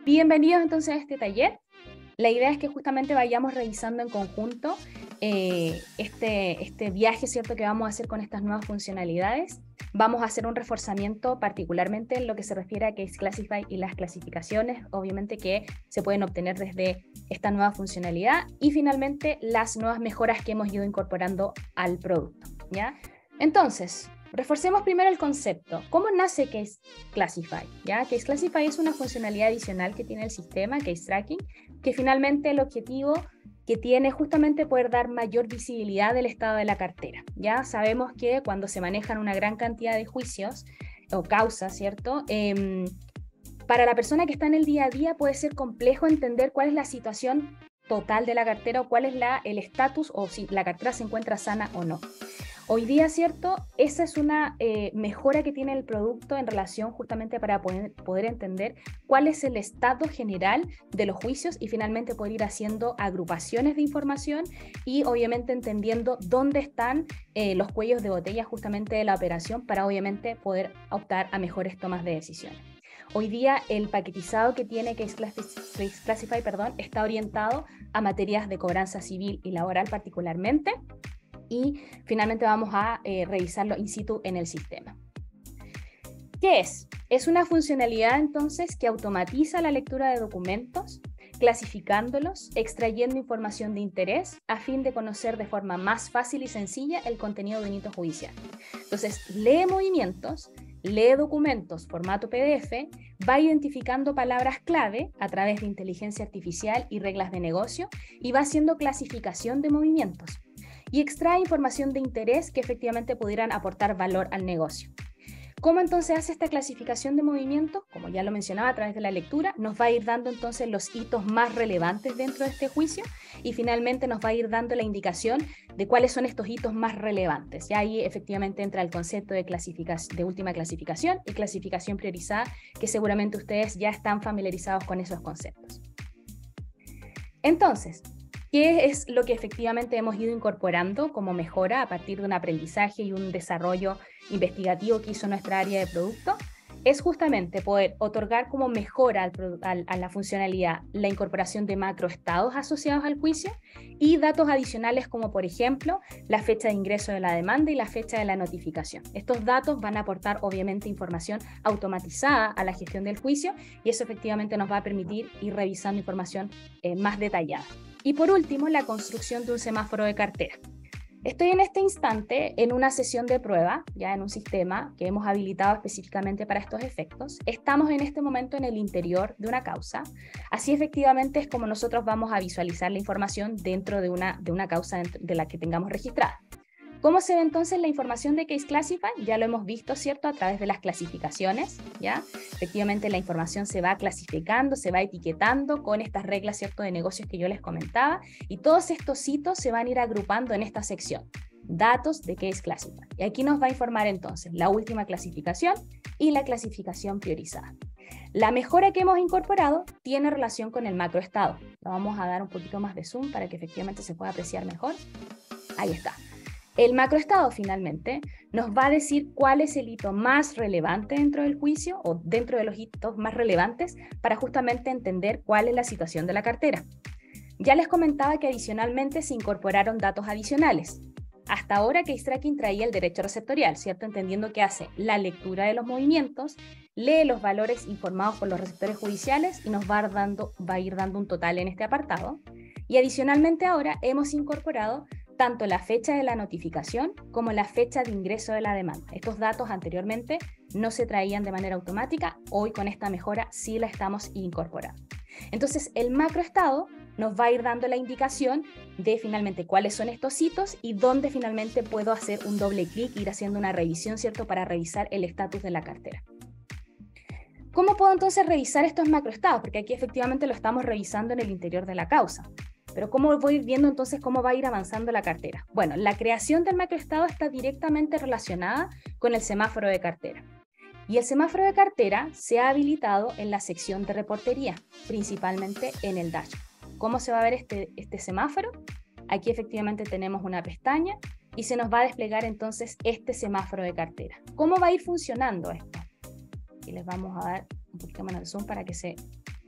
Bienvenidos entonces a este taller. La idea es que justamente vayamos revisando en conjunto este viaje, ¿cierto?, que vamos a hacer con estas nuevas funcionalidades. Vamos a hacer un reforzamiento particularmente en lo que se refiere a Case Classify y las clasificaciones, obviamente que se pueden obtener desde esta nueva funcionalidad, y finalmente las nuevas mejoras que hemos ido incorporando al producto, ¿ya? Entonces, reforcemos primero el concepto. ¿Cómo nace Case Classify? ¿Ya? Case Classify es una funcionalidad adicional que tiene el sistema, Case Tracking, que finalmente el objetivo que tiene justamente poder dar mayor visibilidad del estado de la cartera. Ya sabemos que cuando se manejan una gran cantidad de juicios o causas, ¿cierto? Para la persona que está en el día a día puede ser complejo entender cuál es la situación total de la cartera o cuál es el estatus o si la cartera se encuentra sana o no. Hoy día, ¿cierto? Esa es una mejora que tiene el producto en relación justamente para poder entender cuál es el estado general de los juicios y finalmente poder ir haciendo agrupaciones de información y obviamente entendiendo dónde están los cuellos de botella justamente de la operación para obviamente poder optar a mejores tomas de decisiones. Hoy día el paquetizado que tiene Case Classify, está orientado a materias de cobranza civil y laboral particularmente, y finalmente vamos a revisarlo in situ en el sistema. ¿Qué es? Es una funcionalidad entonces que automatiza la lectura de documentos, clasificándolos, extrayendo información de interés a fin de conocer de forma más fácil y sencilla el contenido de un hito judicial. Entonces, lee movimientos, lee documentos, formato PDF, va identificando palabras clave a través de inteligencia artificial y reglas de negocio y va haciendo clasificación de movimientos y extrae información de interés que efectivamente pudieran aportar valor al negocio. ¿Cómo entonces hace esta clasificación de movimientos? Como ya lo mencionaba, a través de la lectura, nos va a ir dando entonces los hitos más relevantes dentro de este juicio y finalmente nos va a ir dando la indicación de cuáles son estos hitos más relevantes. Y ahí efectivamente entra el concepto de última clasificación y clasificación priorizada, que seguramente ustedes ya están familiarizados con esos conceptos. Entonces, ¿qué es lo que efectivamente hemos ido incorporando como mejora a partir de un aprendizaje y un desarrollo investigativo que hizo nuestra área de producto? Es justamente poder otorgar como mejora a la funcionalidad la incorporación de macroestados asociados al juicio y datos adicionales como por ejemplo la fecha de ingreso de la demanda y la fecha de la notificación. Estos datos van a aportar obviamente información automatizada a la gestión del juicio y eso efectivamente nos va a permitir ir revisando información más detallada. Y por último, la construcción de un semáforo de cartera. Estoy en este instante en una sesión de prueba, ya en un sistema que hemos habilitado específicamente para estos efectos. Estamos en este momento en el interior de una causa. Así efectivamente es como nosotros vamos a visualizar la información dentro de una causa de la que tengamos registrada. ¿Cómo se ve entonces la información de Case Classify? Ya lo hemos visto, ¿cierto? A través de las clasificaciones, ¿ya? Efectivamente la información se va clasificando, se va etiquetando con estas reglas, ¿cierto?, de negocios que yo les comentaba, y todos estos hitos se van a ir agrupando en esta sección, datos de Case Classify. Y aquí nos va a informar entonces la última clasificación y la clasificación priorizada. La mejora que hemos incorporado tiene relación con el macroestado. Le vamos a dar un poquito más de zoom para que efectivamente se pueda apreciar mejor. Ahí está. El macroestado finalmente nos va a decir cuál es el hito más relevante dentro del juicio o dentro de los hitos más relevantes para justamente entender cuál es la situación de la cartera. Ya les comentaba que adicionalmente se incorporaron datos adicionales. Hasta ahora Case Tracking traía el derecho receptorial, ¿cierto? Entendiendo que hace la lectura de los movimientos, lee los valores informados por los receptores judiciales y nos va a ir dando un total en este apartado. Y adicionalmente ahora hemos incorporado tanto la fecha de la notificación como la fecha de ingreso de la demanda. Estos datos anteriormente no se traían de manera automática, hoy con esta mejora sí la estamos incorporando. Entonces el macroestado nos va a ir dando la indicación de finalmente cuáles son estos hitos y dónde finalmente puedo hacer un doble clic, ir haciendo una revisión, ¿cierto?, para revisar el estatus de la cartera. ¿Cómo puedo entonces revisar estos macroestados? Porque aquí efectivamente lo estamos revisando en el interior de la causa. Pero ¿cómo voy viendo entonces cómo va a ir avanzando la cartera? Bueno, la creación del macroestado está directamente relacionada con el semáforo de cartera. Y el semáforo de cartera se ha habilitado en la sección de reportería, principalmente en el dashboard. ¿Cómo se va a ver este semáforo? Aquí efectivamente tenemos una pestaña y se nos va a desplegar entonces este semáforo de cartera. ¿Cómo va a ir funcionando esto? Y les vamos a dar un poquito más de zoom para que se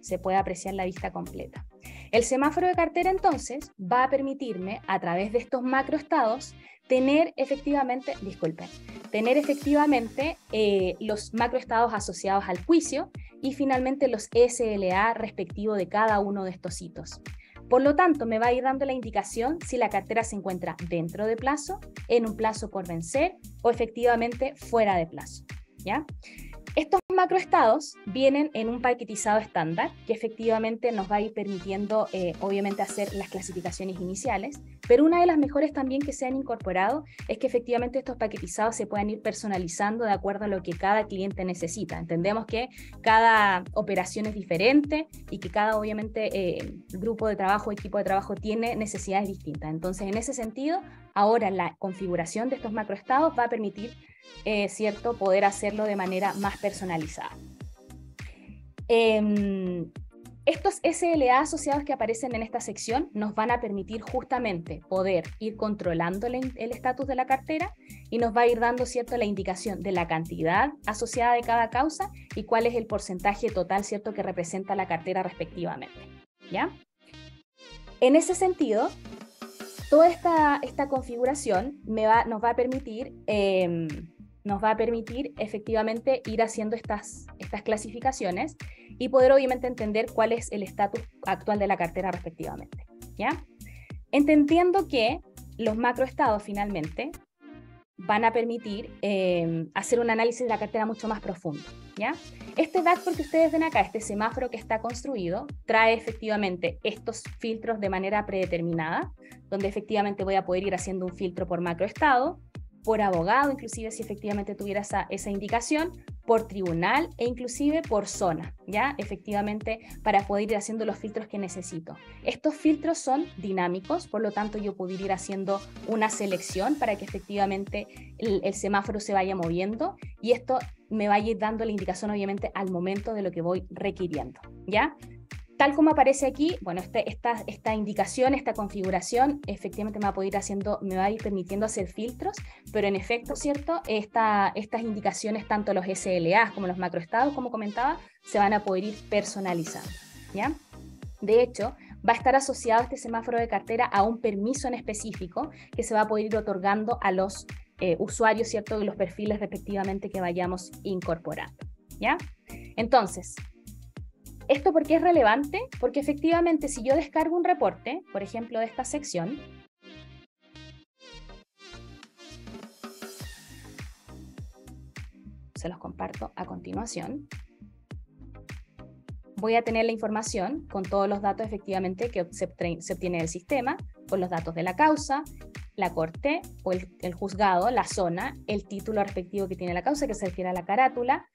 se puede apreciar la vista completa. El semáforo de cartera entonces va a permitirme a través de estos macroestados tener efectivamente los macroestados asociados al juicio y finalmente los SLA respectivos de cada uno de estos hitos. Por lo tanto, me va a ir dando la indicación si la cartera se encuentra dentro de plazo, en un plazo por vencer o efectivamente fuera de plazo, ¿ya? Estos macroestados vienen en un paquetizado estándar que efectivamente nos va a ir permitiendo, obviamente, hacer las clasificaciones iniciales, pero una de las mejores también que se han incorporado es que efectivamente estos paquetizados se puedan ir personalizando de acuerdo a lo que cada cliente necesita. Entendemos que cada operación es diferente y que cada, obviamente, grupo de trabajo, equipo de trabajo tiene necesidades distintas. Entonces, en ese sentido, ahora la configuración de estos macroestados va a permitir ¿cierto? Poder hacerlo de manera más personalizada. Estos SLA asociados que aparecen en esta sección nos van a permitir justamente poder ir controlando el estatus de la cartera y nos va a ir dando, ¿cierto?, la indicación de la cantidad asociada de cada causa y cuál es el porcentaje total, ¿cierto?, que representa la cartera respectivamente, ¿ya? En ese sentido, toda esta configuración nos va a permitir efectivamente ir haciendo estas clasificaciones y poder obviamente entender cuál es el estatus actual de la cartera respectivamente, ¿ya? Entendiendo que los macroestados finalmente van a permitir hacer un análisis de la cartera mucho más profundo, ¿ya? Este dashboard que ustedes ven acá, este semáforo que está construido, trae efectivamente estos filtros de manera predeterminada, donde efectivamente voy a poder ir haciendo un filtro por macroestado, por abogado, inclusive si efectivamente tuviera esa indicación, por tribunal e inclusive por zona, ¿ya? Efectivamente, para poder ir haciendo los filtros que necesito. Estos filtros son dinámicos, por lo tanto yo puedo ir haciendo una selección para que efectivamente el semáforo se vaya moviendo y esto me vaya dando la indicación obviamente al momento de lo que voy requiriendo, ¿ya? Tal como aparece aquí, bueno, esta indicación, esta configuración, efectivamente me va a ir permitiendo hacer filtros, pero en efecto, ¿cierto? Estas indicaciones, tanto los SLA como los macroestados, como comentaba, se van a poder ir personalizando, ¿ya? De hecho, va a estar asociado este semáforo de cartera a un permiso en específico que se va a poder ir otorgando a los usuarios, ¿cierto? De los perfiles respectivamente que vayamos incorporando, ¿ya? Entonces, ¿esto por qué es relevante? Porque efectivamente si yo descargo un reporte, por ejemplo de esta sección, se los comparto a continuación, voy a tener la información con todos los datos efectivamente que se obtiene del sistema, con los datos de la causa, la corte o el juzgado, la zona, el título respectivo que tiene la causa que se refiere a la carátula,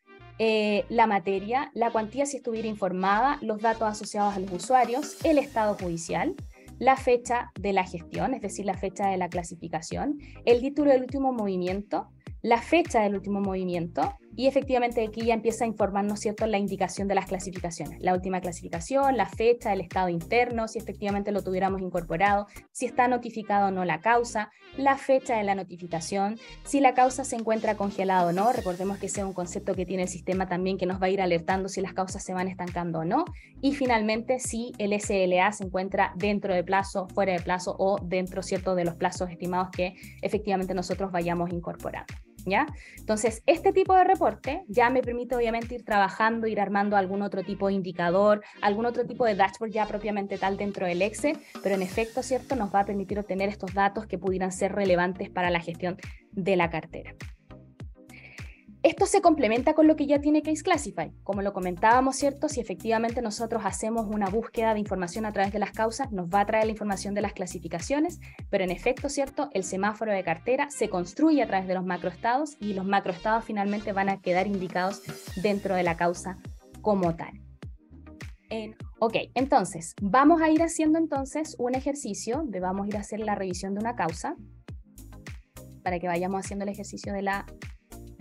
la materia, la cuantía si estuviera informada, los datos asociados a los usuarios, el estado judicial, la fecha de la gestión, es decir, la fecha de la clasificación, el título del último movimiento, la fecha del último movimiento y efectivamente aquí ya empieza a informarnos, ¿cierto?, la indicación de las clasificaciones, la última clasificación, la fecha, el estado interno, si efectivamente lo tuviéramos incorporado, si está notificado o no la causa, la fecha de la notificación, si la causa se encuentra congelada o no, recordemos que ese es un concepto que tiene el sistema también que nos va a ir alertando si las causas se van estancando o no, y finalmente si el SLA se encuentra dentro de plazo, fuera de plazo o dentro, ¿cierto?, de los plazos estimados que efectivamente nosotros vayamos incorporando, ¿ya? Entonces, este tipo de reporte ya me permite obviamente ir trabajando, ir armando algún otro tipo de indicador, algún otro tipo de dashboard ya propiamente tal dentro del Excel, pero en efecto, ¿cierto?, nos va a permitir obtener estos datos que pudieran ser relevantes para la gestión de la cartera. Esto se complementa con lo que ya tiene Case Classify. Como lo comentábamos, ¿cierto? Si efectivamente nosotros hacemos una búsqueda de información a través de las causas, nos va a traer la información de las clasificaciones, pero en efecto, ¿cierto?, el semáforo de cartera se construye a través de los macroestados y los macroestados finalmente van a quedar indicados dentro de la causa como tal. Ok, entonces, vamos a ir haciendo entonces un ejercicio vamos a ir a hacer la revisión de una causa para que vayamos haciendo el ejercicio de la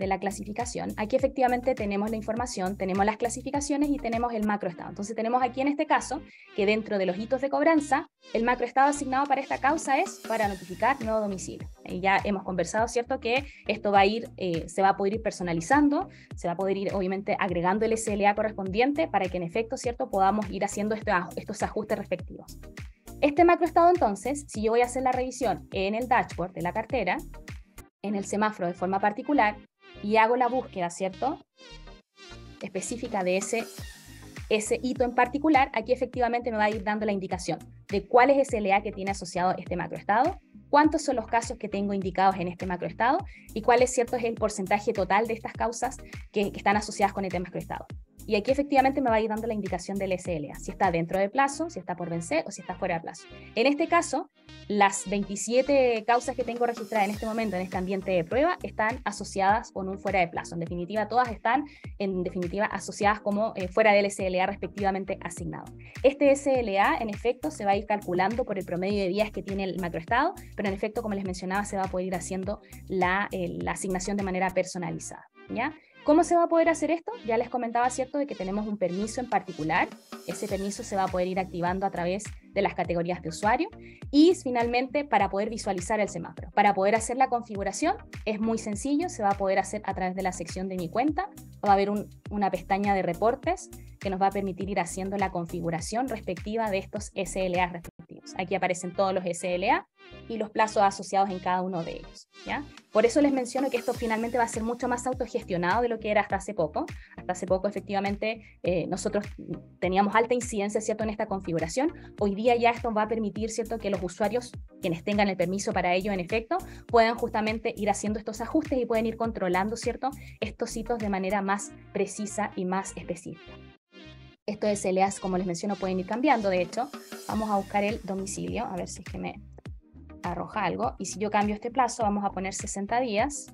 de la clasificación, aquí efectivamente tenemos la información, tenemos las clasificaciones y tenemos el macroestado. Entonces tenemos aquí en este caso que dentro de los hitos de cobranza, el macroestado asignado para esta causa es para notificar nuevo domicilio. Y ya hemos conversado, ¿cierto?, que esto va a ir, se va a poder ir personalizando, se va a poder ir obviamente agregando el SLA correspondiente para que en efecto, ¿cierto?, podamos ir haciendo estos ajustes respectivos. Este macroestado entonces, si yo voy a hacer la revisión en el dashboard de la cartera, en el semáforo de forma particular, y hago la búsqueda, ¿cierto?, específica de ese hito en particular, aquí efectivamente me va a ir dando la indicación de cuál es SLA que tiene asociado este macroestado, cuántos son los casos que tengo indicados en este macroestado y cuál es, ¿cierto?, es el porcentaje total de estas causas que están asociadas con este macroestado. Y aquí efectivamente me va a ir dando la indicación del SLA, si está dentro de plazo, si está por vencer o si está fuera de plazo. En este caso, las 27 causas que tengo registradas en este momento en este ambiente de prueba están asociadas con un fuera de plazo. En definitiva, todas están asociadas como fuera del SLA respectivamente asignado. Este SLA, en efecto, se va a ir calculando por el promedio de días que tiene el macroestado, pero en efecto, como les mencionaba, se va a poder ir haciendo la asignación de manera personalizada, ¿ya? ¿Cómo se va a poder hacer esto? Ya les comentaba, ¿cierto?, de que tenemos un permiso en particular. Ese permiso se va a poder ir activando a través de las categorías de usuario. Y finalmente, para poder visualizar el semáforo. Para poder hacer la configuración, es muy sencillo, se va a poder hacer a través de la sección de mi cuenta. Va a haber una pestaña de reportes que nos va a permitir ir haciendo la configuración respectiva de estos SLA respectivos. Aquí aparecen todos los SLA y los plazos asociados en cada uno de ellos, ¿ya? Por eso les menciono que esto finalmente va a ser mucho más autogestionado de lo que era hasta hace poco. Hasta hace poco, efectivamente, nosotros teníamos alta incidencia, ¿cierto?, en esta configuración. Hoy día ya esto va a permitir, ¿cierto?, que los usuarios, quienes tengan el permiso para ello, en efecto, puedan justamente ir haciendo estos ajustes y pueden ir controlando, ¿cierto?, estos hitos de manera más precisa y más específica. Estos SLAs, como les menciono, pueden ir cambiando. De hecho, vamos a buscar el domicilio, a ver si es que me arroja algo. Y si yo cambio este plazo, vamos a poner 60 días.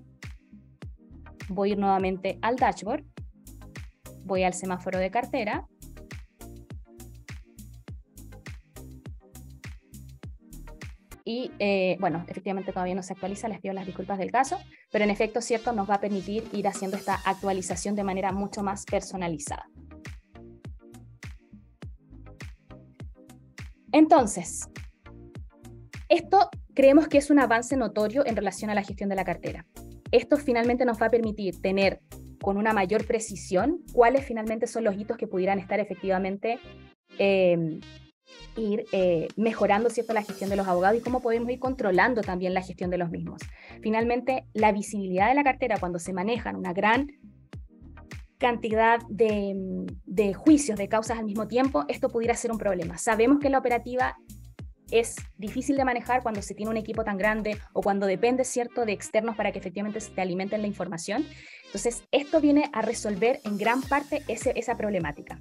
Voy a ir nuevamente al dashboard. Voy al semáforo de cartera. Y bueno, efectivamente todavía no se actualiza, les pido las disculpas del caso, pero en efecto, cierto, nos va a permitir ir haciendo esta actualización de manera mucho más personalizada. Entonces, esto creemos que es un avance notorio en relación a la gestión de la cartera. Esto finalmente nos va a permitir tener con una mayor precisión cuáles finalmente son los hitos que pudieran estar efectivamente ir mejorando, ¿cierto?, la gestión de los abogados y cómo podemos ir controlando también la gestión de los mismos. Finalmente, la visibilidad de la cartera cuando se manejan una gran cantidad de juicios, de causas al mismo tiempo, esto pudiera ser un problema. Sabemos que la operativa es difícil de manejar cuando se tiene un equipo tan grande o cuando depende, ¿cierto?, de externos para que efectivamente se te alimenten la información. Entonces, esto viene a resolver en gran parte esa problemática.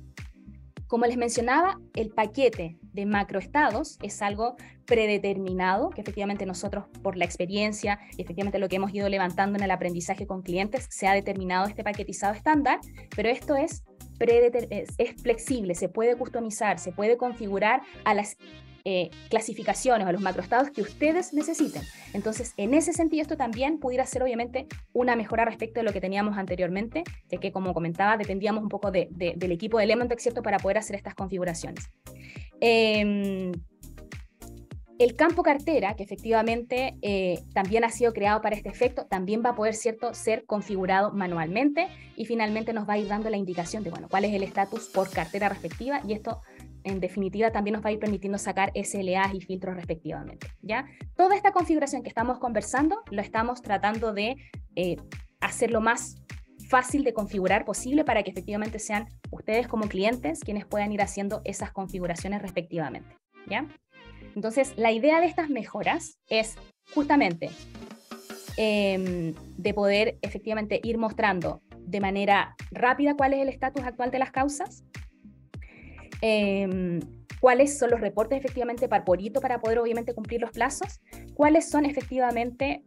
Como les mencionaba, el paquete de macroestados es algo predeterminado, que efectivamente nosotros, por la experiencia y efectivamente lo que hemos ido levantando en el aprendizaje con clientes, se ha determinado este paquetizado estándar, pero esto es flexible, se puede customizar, se puede configurar a las clasificaciones o a los macroestados que ustedes necesiten. Entonces, en ese sentido, esto también pudiera ser obviamente una mejora respecto de lo que teníamos anteriormente, ya que, como comentaba, dependíamos un poco del equipo de Lemontek, ¿cierto?, para poder hacer estas configuraciones. El campo cartera, que efectivamente también ha sido creado para este efecto, también va a poder, ¿cierto?, ser configurado manualmente y finalmente nos va a ir dando la indicación de, bueno, cuál es el estatus por cartera respectiva, y esto en definitiva también nos va a ir permitiendo sacar SLAs y filtros respectivamente, ¿ya? Toda esta configuración que estamos conversando lo estamos tratando de hacer lo más fácil de configurar posible para que efectivamente sean ustedes como clientes quienes puedan ir haciendo esas configuraciones respectivamente, ¿ya? Entonces, la idea de estas mejoras es justamente de poder efectivamente ir mostrando de manera rápida cuál es el estatus actual de las causas, cuáles son los reportes efectivamente por hito para poder obviamente cumplir los plazos, cuáles son efectivamente,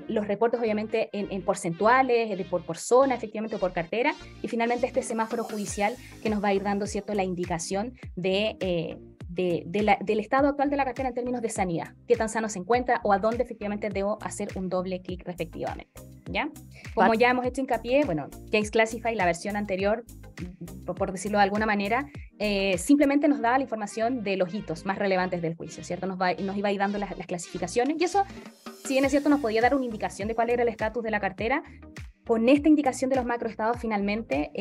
los reportes obviamente en porcentuales, por zona, efectivamente por cartera, y finalmente este semáforo judicial que nos va a ir dando, ¿cierto?, la indicación de del estado actual de la cartera en términos de sanidad, qué tan sano se encuentra o a dónde efectivamente debo hacer un doble clic respectivamente, ¿ya? Como ya hemos hecho hincapié, bueno, Case Classify, la versión anterior, por decirlo de alguna manera, simplemente nos daba la información de los hitos más relevantes del juicio, ¿cierto? Nos iba a ir dando las clasificaciones, y eso, si bien es cierto, nos podía dar una indicación de cuál era el estatus de la cartera. Con esta indicación de los macroestados, finalmente,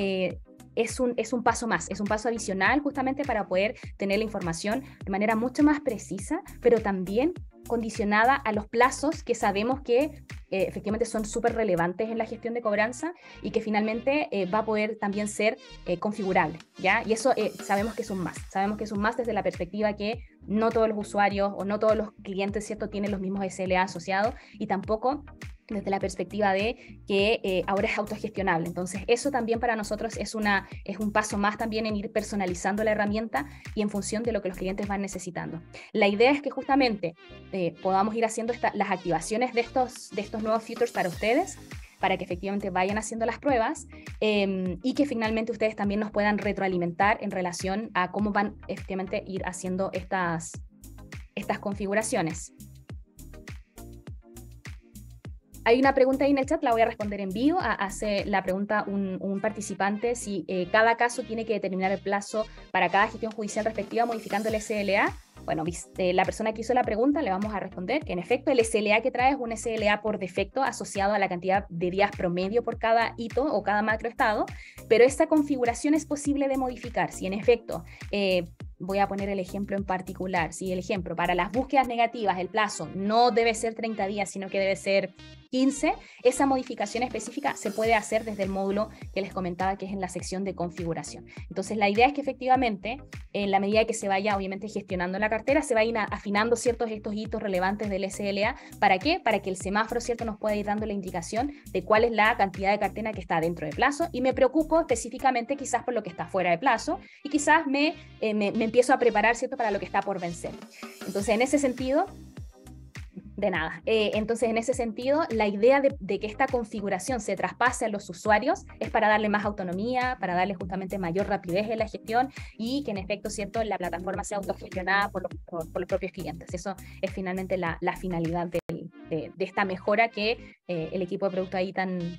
es un paso más, es un paso adicional justamente para poder tener la información de manera mucho más precisa, pero también condicionada a los plazos que sabemos que efectivamente son súper relevantes en la gestión de cobranza y que finalmente va a poder también ser configurable, ¿ya? Y eso sabemos que es un más desde la perspectiva que no todos los usuarios o no todos los clientes, ¿cierto?, tienen los mismos SLA asociados, y tampoco desde la perspectiva de que ahora es autogestionable. Entonces, eso también para nosotros es un paso más también en ir personalizando la herramienta y en función de lo que los clientes van necesitando. La idea es que justamente podamos ir haciendo las activaciones de estos nuevos features para ustedes, para que efectivamente vayan haciendo las pruebas y que finalmente ustedes también nos puedan retroalimentar en relación a cómo van efectivamente ir haciendo estas configuraciones. Hay una pregunta ahí en el chat, la voy a responder en vivo. Hace la pregunta un participante si cada caso tiene que determinar el plazo para cada gestión judicial respectiva modificando el SLA. Bueno, la persona que hizo la pregunta le vamos a responder que en efecto el SLA que trae es un SLA por defecto asociado a la cantidad de días promedio por cada hito o cada macroestado, pero esta configuración es posible de modificar. Si en efecto, voy a poner el ejemplo en particular, si el ejemplo para las búsquedas negativas el plazo no debe ser 30 días, sino que debe ser 15, esa modificación específica se puede hacer desde el módulo que les comentaba, que es en la sección de configuración. Entonces la idea es que efectivamente, en la medida que se vaya obviamente gestionando la cartera, se vayan afinando estos hitos relevantes del SLA. ¿Para qué? Para que el semáforo, ¿cierto?, nos pueda ir dando la indicación de cuál es la cantidad de cartera que está dentro de plazo, y me preocupo específicamente quizás por lo que está fuera de plazo, y quizás me empiezo a preparar, ¿cierto?, para lo que está por vencer. Entonces, en ese sentido, de nada. Entonces, en ese sentido, la idea de que esta configuración se traspase a los usuarios es para darle más autonomía, para darle justamente mayor rapidez en la gestión y que en efecto, ¿cierto?, la plataforma sea autogestionada por los propios clientes. Eso es finalmente la finalidad de esta mejora que el equipo de producto ahí tan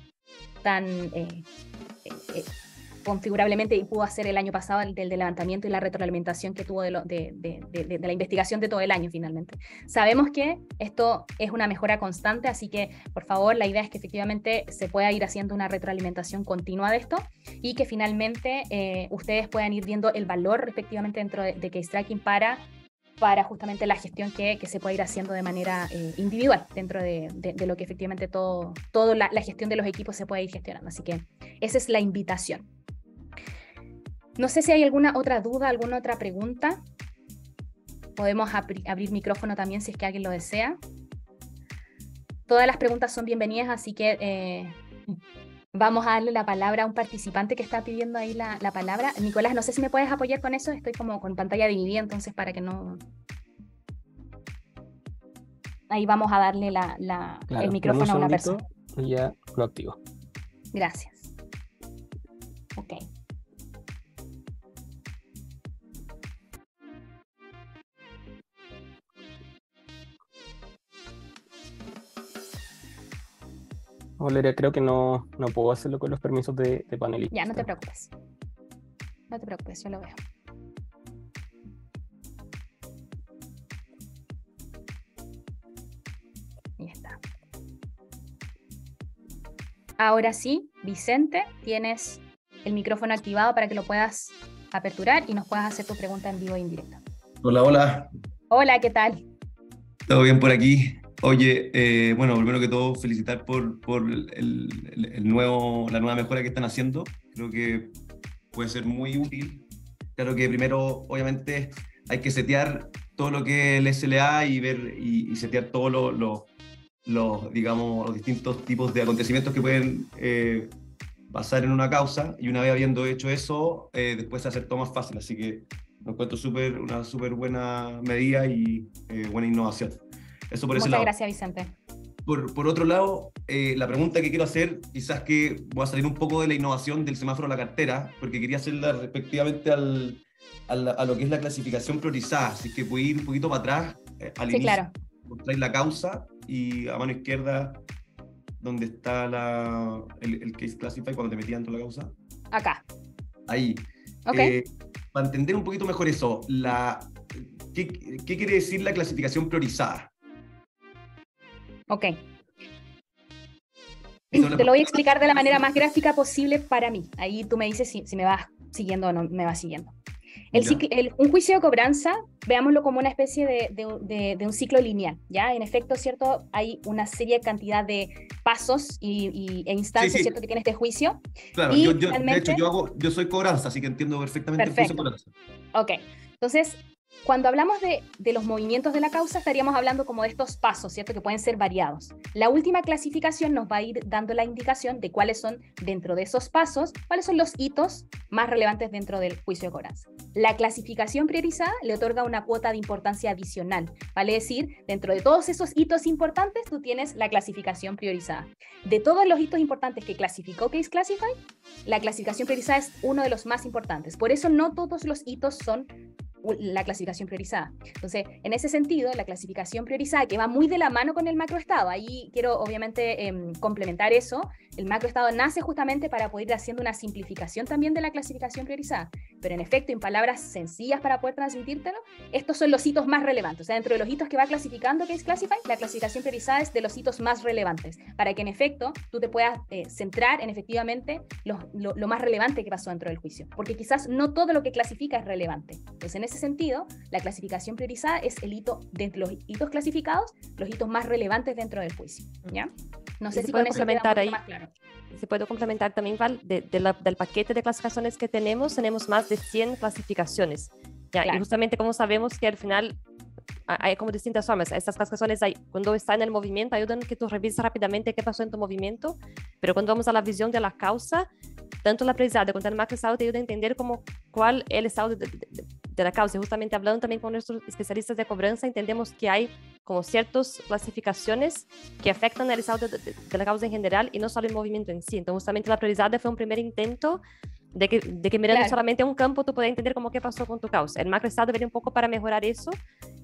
configurablemente y pudo hacer el año pasado del levantamiento y la retroalimentación que tuvo de la investigación de todo el año finalmente. Sabemos que esto es una mejora constante, así que por favor la idea es que efectivamente se pueda ir haciendo una retroalimentación continua de esto y que finalmente ustedes puedan ir viendo el valor respectivamente dentro de Case Tracking para justamente la gestión que se puede ir haciendo de manera individual dentro de lo que efectivamente toda la gestión de los equipos se puede ir gestionando. Así que esa es la invitación. No sé si hay alguna otra duda, alguna otra pregunta. Podemos abrir micrófono también si es que alguien lo desea. Todas las preguntas son bienvenidas, así que vamos a darle la palabra a un participante que está pidiendo ahí la palabra. Nicolás, no sé si me puedes apoyar con eso. Estoy como con pantalla dividida, entonces para que no... Ahí vamos a darle claro, el micrófono a una persona. Y ya lo activo. Gracias. Ok. Valeria, creo que no puedo hacerlo con los permisos de panelista. Ya, no te preocupes. No te preocupes, yo lo veo. Ahí está. Ahora sí, Vicente, tienes el micrófono activado para que lo puedas aperturar y nos puedas hacer tu pregunta en vivo e indirecto. Hola, hola. Hola, ¿qué tal? ¿Todo bien por aquí? Oye, bueno, primero que todo, felicitar por la nueva mejora que están haciendo. Creo que puede ser muy útil. Claro que primero, obviamente, hay que setear todo lo que es el SLA y ver y setear todos digamos, los distintos tipos de acontecimientos que pueden pasar en una causa. Y una vez habiendo hecho eso, después se hace todo más fácil. Así que lo encuentro una súper buena medida y buena innovación. Eso por ese lado. Muchas gracias, Vicente. Por otro lado, la pregunta que quiero hacer, quizás que voy a salir un poco de la innovación del semáforo a la cartera, porque quería hacerla respectivamente a lo que es la clasificación priorizada. Así que puedo ir un poquito para atrás, al Sí, inicio, claro. mostráis la causa y a mano izquierda, donde está el case classify, cuando te metías dentro de la causa. Acá. Ahí. Ok. Para entender un poquito mejor eso, ¿qué quiere decir la clasificación priorizada? Ok. Te lo voy a explicar de la manera más gráfica posible para mí. Ahí tú me dices si me vas siguiendo o no me vas siguiendo. Un juicio de cobranza, veámoslo como una especie de un ciclo lineal, ¿ya? En efecto, ¿cierto? Hay una serie de cantidad de pasos e instancias, sí. ¿cierto? Que tiene este juicio. Claro, Y finalmente, de hecho, yo soy cobranza, así que entiendo perfectamente el juicio de cobranza. Ok, entonces, cuando hablamos de los movimientos de la causa, estaríamos hablando como de estos pasos, ¿cierto? Que pueden ser variados. La última clasificación nos va a ir dando la indicación de cuáles son, dentro de esos pasos, cuáles son los hitos más relevantes dentro del juicio de cobranza. La clasificación priorizada le otorga una cuota de importancia adicional, vale decir, dentro de todos esos hitos importantes, tú tienes la clasificación priorizada. De todos los hitos importantes que clasificó Case Classify, la clasificación priorizada es uno de los más importantes. Por eso no todos los hitos son la clasificación priorizada. Entonces, en ese sentido, la clasificación priorizada, que va muy de la mano con el macroestado, ahí quiero obviamente complementar eso, el macroestado nace justamente para poder ir haciendo una simplificación también de la clasificación priorizada, pero en efecto, en palabras sencillas para poder transmitírtelo, estos son los hitos más relevantes. O sea, dentro de los hitos que va clasificando Case Classify, la clasificación priorizada es de los hitos más relevantes, para que en efecto tú te puedas centrar en efectivamente lo más relevante que pasó dentro del juicio, porque quizás no todo lo que clasifica es relevante. Entonces, en ese sentido, la clasificación priorizada es el hito, de los hitos clasificados, los hitos más relevantes dentro del juicio, ¿ya? No sé si con eso queda un poco más claro. Si puedo complementar también, Val, del paquete de clasificaciones que tenemos más de 100 clasificaciones, ¿ya? Claro. Y justamente como sabemos que al final hay como distintas formas. Estas clasificaciones, cuando está en el movimiento, ayudan que tú revises rápidamente qué pasó en tu movimiento, pero cuando vamos a la visión de la causa, tanto la priorizada como el macroestado te ayuda a entender cuál es el estado de la causa. Y justamente hablando también con nuestros especialistas de cobranza, entendemos que hay como ciertas clasificaciones que afectan el estado de la causa en general y no solo el movimiento en sí. Entonces justamente la priorizada fue un primer intento de que mirando solamente un campo tú puedes entender qué pasó con tu causa. El macroestado viene un poco para mejorar eso,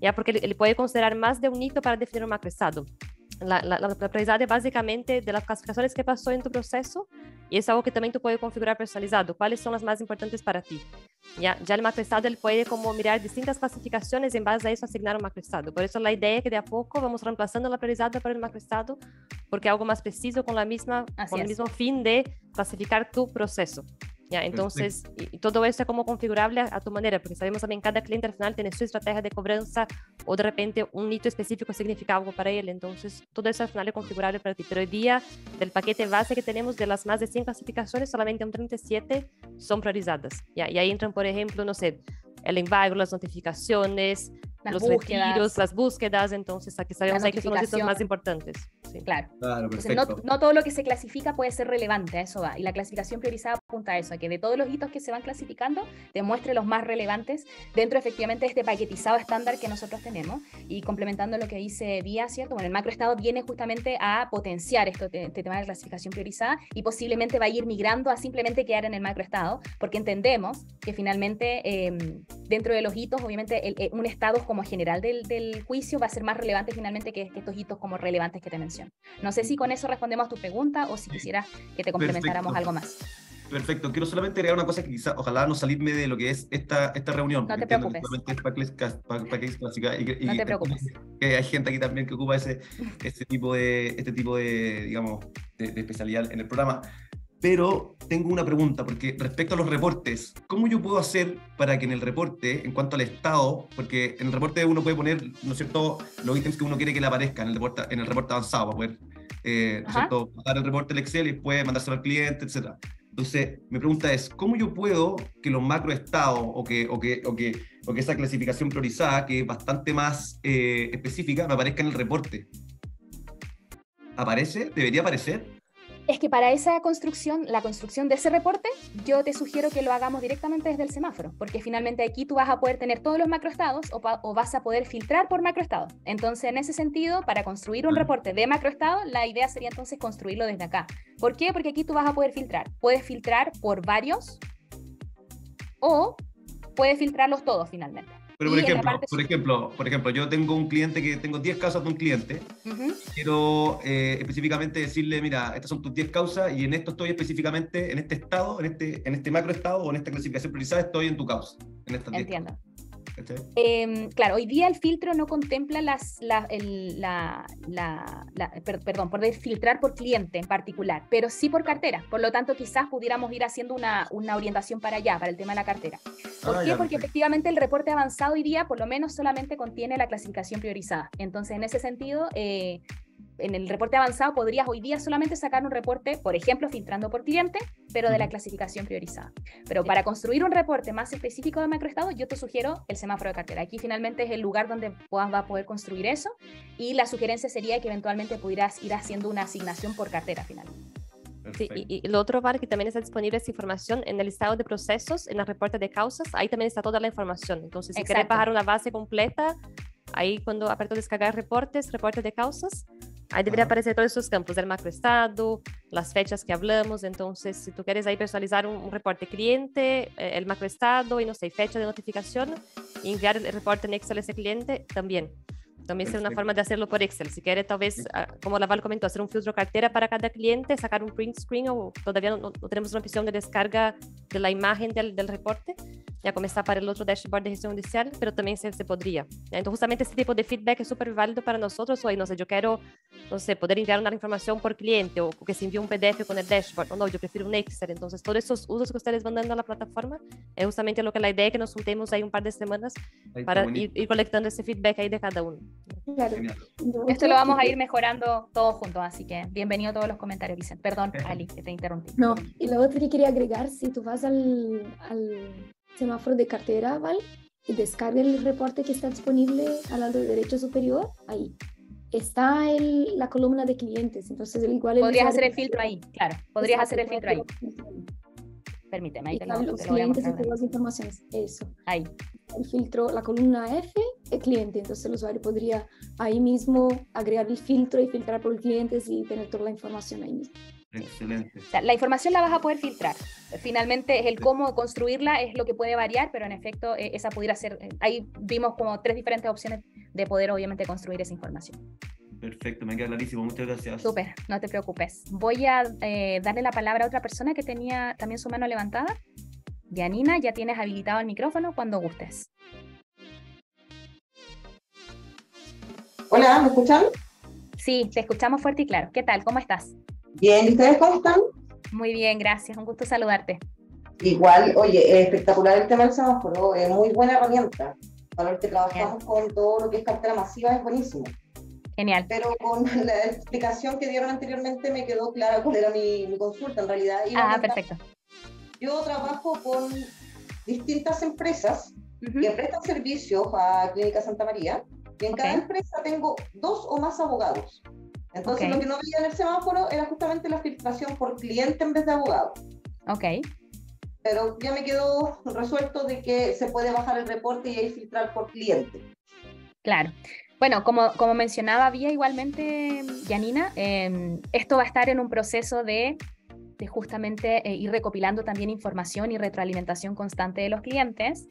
ya, porque él puede considerar más de un hito para definir un macroestado. La prioridad es básicamente de las clasificaciones que pasó en tu proceso, y es algo que también tú puedes configurar personalizado. ¿Cuáles son las más importantes para ti? Ya el macroestado él puede como mirar distintas clasificaciones y en base a eso asignar un macroestado. Por eso la idea es que de a poco vamos reemplazando la prioridad por el macroestado, porque es algo más preciso con el mismo fin de clasificar tu proceso. ¿Ya? Entonces, y todo eso es como configurable a tu manera, porque sabemos también que cada cliente al final tiene su estrategia de cobranza o de repente un hito específico significa algo para él. Entonces, todo eso al final es configurable para ti. Pero hoy día, del paquete base que tenemos, de las más de 100 clasificaciones, solamente un 37 son priorizadas. ¿Ya? Y ahí entran, por ejemplo, no sé, el embargo, las notificaciones, los retiros, las búsquedas. Entonces, aquí sabemos que son los hitos más importantes. Sí. Claro. Perfecto. Entonces, no todo lo que se clasifica puede ser relevante, a eso va. Y la clasificación priorizada apunta a eso, a que de todos los hitos que se van clasificando, demuestre los más relevantes dentro efectivamente de este paquetizado estándar que nosotros tenemos. Y complementando lo que dice Vía, ¿cierto? Bueno, el macroestado viene justamente a potenciar este tema de clasificación priorizada y posiblemente va a ir migrando a simplemente quedar en el macroestado, porque entendemos que finalmente dentro de los hitos, obviamente un estado como general del juicio va a ser más relevante finalmente que estos hitos como relevantes que te menciono. No sé si con eso respondemos a tu pregunta o si quisieras que te complementáramos algo más. Perfecto. Quiero solamente agregar una cosa que quizá, ojalá no salirme de lo que es esta reunión. No te preocupes. Para que es clásica. Y no te preocupes. Hay gente aquí también que ocupa este tipo de digamos, de especialidad en el programa. Pero tengo una pregunta, porque respecto a los reportes, ¿cómo yo puedo hacer para que en el reporte, en cuanto al estado, porque en el reporte uno puede poner, ¿no es cierto?, los ítems que uno quiere que le aparezcan en el reporte avanzado, para poder, ¿no es cierto?, dar el reporte al Excel y después mandárselo al cliente, etc. Entonces, mi pregunta es, ¿cómo yo puedo que los macroestados o que esa clasificación priorizada, que es bastante más específica, me aparezca en el reporte? ¿Aparece? ¿Debería aparecer? Es que para esa construcción, la construcción de ese reporte, yo te sugiero que lo hagamos directamente desde el semáforo, porque finalmente aquí tú vas a poder tener todos los macroestados o vas a poder filtrar por macroestado. Entonces, en ese sentido, para construir un reporte de macroestado, la idea sería entonces construirlo desde acá. ¿Por qué? Porque aquí tú vas a poder filtrar. Puedes filtrar por varios o puede filtrarlos todos finalmente. Pero por ejemplo, yo tengo un cliente que tengo 10 causas de un cliente. Quiero específicamente decirle, mira, estas son tus 10 causas y en esto estoy específicamente, en este estado, en este macroestado o en esta clasificación priorizada, estoy en tu causa. En estas 10 Entiendo. causas. Claro, hoy día el filtro no contempla poder filtrar por cliente en particular, pero sí por cartera. Por lo tanto, quizás pudiéramos ir haciendo una orientación para allá, para el tema de la cartera. ¿Por qué? Porque efectivamente el reporte avanzado hoy día por lo menos solamente contiene la clasificación priorizada. Entonces, en ese sentido, en el reporte avanzado podrías hoy día solamente sacar un reporte, por ejemplo, filtrando por cliente, pero de la clasificación priorizada. Pero para construir un reporte más específico de macroestado, yo te sugiero el semáforo de cartera. Aquí finalmente es el lugar donde vas a poder construir eso, y la sugerencia sería que eventualmente pudieras ir haciendo una asignación por cartera finalmente. Sí, y lo otro, Val, que también está disponible esa información en el listado de procesos, en el reporte de causas, ahí también está toda la información. Entonces, si quieres bajar una base completa, ahí cuando aprieto descargar reportes de causas, ahí debería aparecer todos esos campos, el macroestado, las fechas que hablamos. Entonces, si tú quieres ahí personalizar un reporte cliente, el macroestado y no sé, fecha de notificación, y enviar el reporte en Excel a ese cliente, también sería una forma de hacerlo por Excel. Si quieres, tal vez, como la Val comentó, hacer un filtro cartera para cada cliente, sacar un print screen, o todavía no tenemos una opción de descarga de la imagen del reporte, ya comenzar para el otro dashboard de gestión judicial, pero también se podría. Entonces, justamente este tipo de feedback es súper válido para nosotros. Hoy, no sé, yo quiero, no sé, poder enviar una información por cliente, o que se envíe un PDF con el dashboard, o no, yo prefiero un Excel. Entonces, todos esos usos que ustedes van dando a la plataforma, es justamente lo que la idea es que nos juntemos ahí un par de semanas para ir colectando ese feedback ahí de cada uno. Claro. Esto lo vamos a ir mejorando todos juntos, así que bienvenido a todos los comentarios, Vicente. Perdón, Ali, que te interrumpí. No, y lo otro que quería agregar, si tú vas al semáforo de cartera, ¿vale? Y descarga el reporte que está disponible al lado derecho superior, ahí está la columna de clientes. Entonces, igual podrías hacer el filtro ahí, claro, podrías hacer el filtro ahí. Permíteme, ahí te lo voy a mostrar. Y todas las informaciones, eso. Ahí. El filtro, la columna F, el cliente. Entonces el usuario podría ahí mismo agregar el filtro y filtrar por clientes y tener toda la información ahí mismo. Excelente. O sea, la información la vas a poder filtrar. Finalmente, es el cómo construirla es lo que puede variar, pero en efecto, esa pudiera ser. Ahí vimos como 3 diferentes opciones de poder, obviamente, construir esa información. Perfecto, me queda clarísimo, muchas gracias. Súper, no te preocupes. Voy a darle la palabra a otra persona que tenía también su mano levantada. Yanina, ya tienes habilitado el micrófono cuando gustes. Hola, ¿me escuchan? Sí, te escuchamos fuerte y claro. ¿Qué tal? ¿Cómo estás? Bien, ¿y ustedes cómo están? Muy bien, gracias. Un gusto saludarte. Igual, oye, espectacular el tema del semáforo, es muy buena herramienta. Para los que trabajamos con todo lo que es cartera masiva es buenísimo. Genial. Pero con la explicación que dieron anteriormente me quedó clara cuál era mi consulta en realidad. Perfecto. Yo trabajo con distintas empresas que prestan servicios a Clínica Santa María, y en cada empresa tengo 2 o más abogados. Entonces lo que no veía en el semáforo era justamente la filtración por cliente en vez de abogado. Pero ya me quedó resuelto de que se puede bajar el reporte y ahí filtrar por cliente. Claro. Bueno, como mencionaba Vía igualmente, Yanina, esto va a estar en un proceso de justamente ir recopilando también información y retroalimentación constante de los clientes.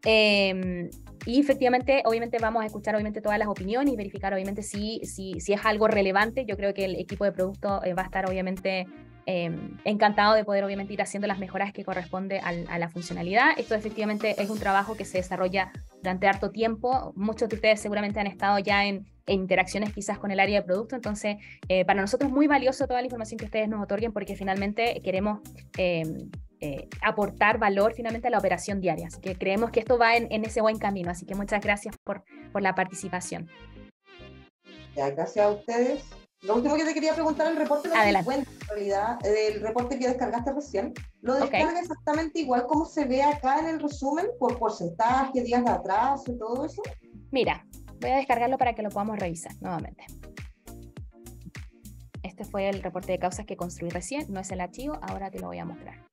Y efectivamente, obviamente vamos a escuchar obviamente todas las opiniones y verificar obviamente si es algo relevante. Yo creo que el equipo de producto va a estar obviamente encantado de poder obviamente ir haciendo las mejoras que corresponde a la funcionalidad. Esto efectivamente es un trabajo que se desarrolla durante harto tiempo. Muchos de ustedes seguramente han estado ya en interacciones quizás con el área de producto, entonces para nosotros es muy valioso toda la información que ustedes nos otorguen, porque finalmente queremos aportar valor finalmente a la operación diaria, así que creemos que esto va en ese buen camino, así que muchas gracias por la participación. Ya, gracias a ustedes. Lo último que te quería preguntar, el reporte no se cuenta en realidad, el reporte que descargaste recién, ¿lo descarga exactamente igual como se ve acá en el resumen, por porcentaje, días de atraso y todo eso? Mira, voy a descargarlo para que lo podamos revisar nuevamente. Este fue el reporte de causas que construí recién, no es el archivo, ahora te lo voy a mostrar.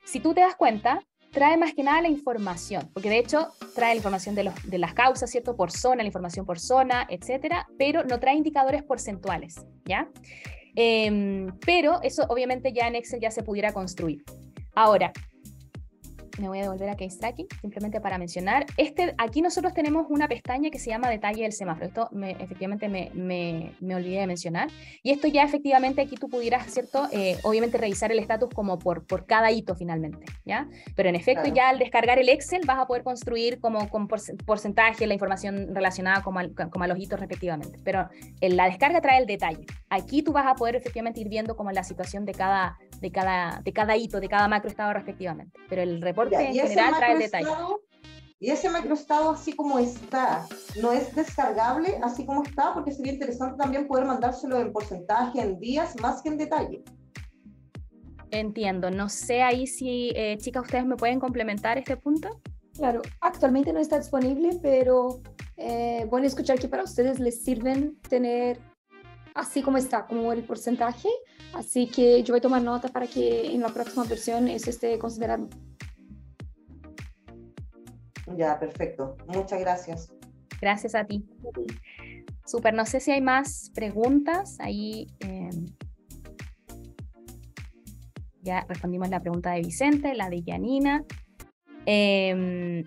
Si tú te das cuenta, trae más que nada la información, porque de hecho trae la información de las causas, ¿cierto? Por zona, la información por zona, etcétera, pero no trae indicadores porcentuales, ¿ya? Pero eso obviamente ya en Excel ya se pudiera construir. Ahora, me voy a devolver a Case Tracking, simplemente para mencionar. Aquí nosotros tenemos una pestaña que se llama Detalle del semáforo. Esto efectivamente me olvidé de mencionar. Y esto ya efectivamente aquí tú pudieras, ¿cierto? Obviamente revisar el estatus como por cada hito finalmente, ¿ya? Pero en efecto, claro, ya al descargar el Excel vas a poder construir como con porcentaje la información relacionada como a los hitos respectivamente. Pero en la descarga trae el detalle. Aquí tú vas a poder efectivamente ir viendo como la situación de cada hito, de cada macroestado respectivamente. Pero el reporte en general trae el detalle. Y ese macroestado así como está, ¿no es descargable así como está? Porque sería interesante también poder mandárselo en porcentaje, en días, más que en detalle. Entiendo. No sé ahí si, chicas, ustedes me pueden complementar este punto. Claro, actualmente no está disponible, pero bueno, escuchar que para ustedes les sirven tener así como está, como el porcentaje. Así que yo voy a tomar nota para que en la próxima versión eso esté considerado. Ya, perfecto. Muchas gracias. Gracias a ti. Súper, no sé si hay más preguntas. Ahí ya respondimos la pregunta de Vicente, la de Yanina.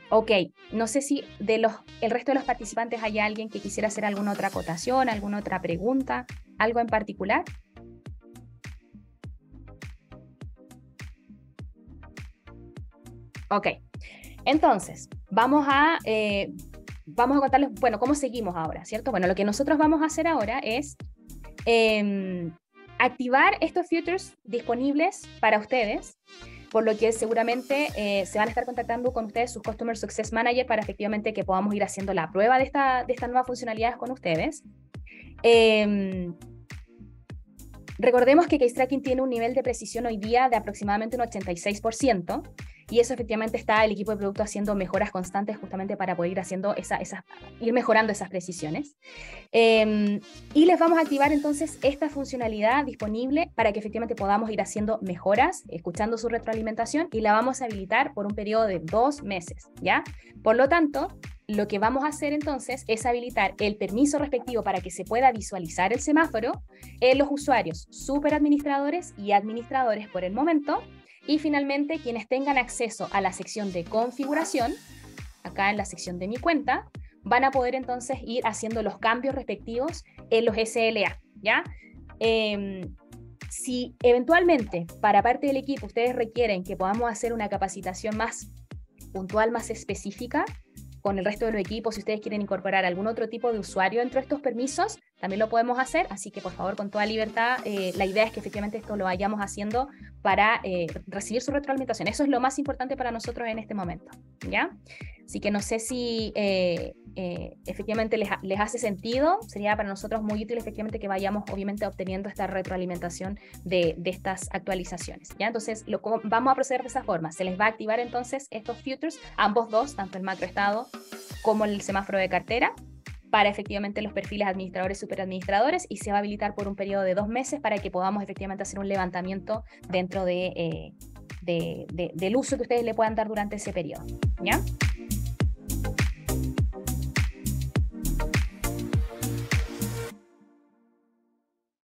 Ok, no sé si el resto de los participantes hay alguien que quisiera hacer alguna otra acotación, alguna otra pregunta, algo en particular. Ok, entonces vamos a contarles, bueno, cómo seguimos ahora, ¿cierto? Bueno, lo que nosotros vamos a hacer ahora es activar estos features disponibles para ustedes, por lo que seguramente se van a estar contactando con ustedes sus Customer Success Manager para efectivamente que podamos ir haciendo la prueba de estas nuevas funcionalidades con ustedes. Recordemos que Case Tracking tiene un nivel de precisión hoy día de aproximadamente un 86%, y eso efectivamente está el equipo de producto haciendo mejoras constantes justamente para poder ir haciendo ir mejorando esas precisiones. Y les vamos a activar entonces esta funcionalidad disponible para que efectivamente podamos ir haciendo mejoras, escuchando su retroalimentación, y la vamos a habilitar por un periodo de 2 meses, ¿ya? Por lo tanto, lo que vamos a hacer entonces es habilitar el permiso respectivo para que se pueda visualizar el semáforo en los usuarios superadministradores y administradores por el momento, y finalmente quienes tengan acceso a la sección de configuración, acá en la sección de mi cuenta, van a poder entonces ir haciendo los cambios respectivos en los SLA, ¿ya? Si eventualmente para parte del equipo ustedes requieren que podamos hacer una capacitación más puntual, más específica, con el resto de los equipos, si ustedes quieren incorporar algún otro tipo de usuario dentro de estos permisos, también lo podemos hacer, así que por favor con toda libertad, la idea es que efectivamente esto lo vayamos haciendo para recibir su retroalimentación. Eso es lo más importante para nosotros en este momento, ¿ya? Así que no sé si efectivamente les hace sentido. Sería para nosotros muy útil efectivamente que vayamos obviamente obteniendo esta retroalimentación de estas actualizaciones, ¿ya? Entonces vamos a proceder de esa forma. Se les va a activar entonces estos filters, ambos dos, tanto el macroestado como el semáforo de cartera, para efectivamente los perfiles administradores y superadministradores, y se va a habilitar por un periodo de 2 meses para que podamos efectivamente hacer un levantamiento dentro del uso que ustedes le puedan dar durante ese periodo, ¿ya?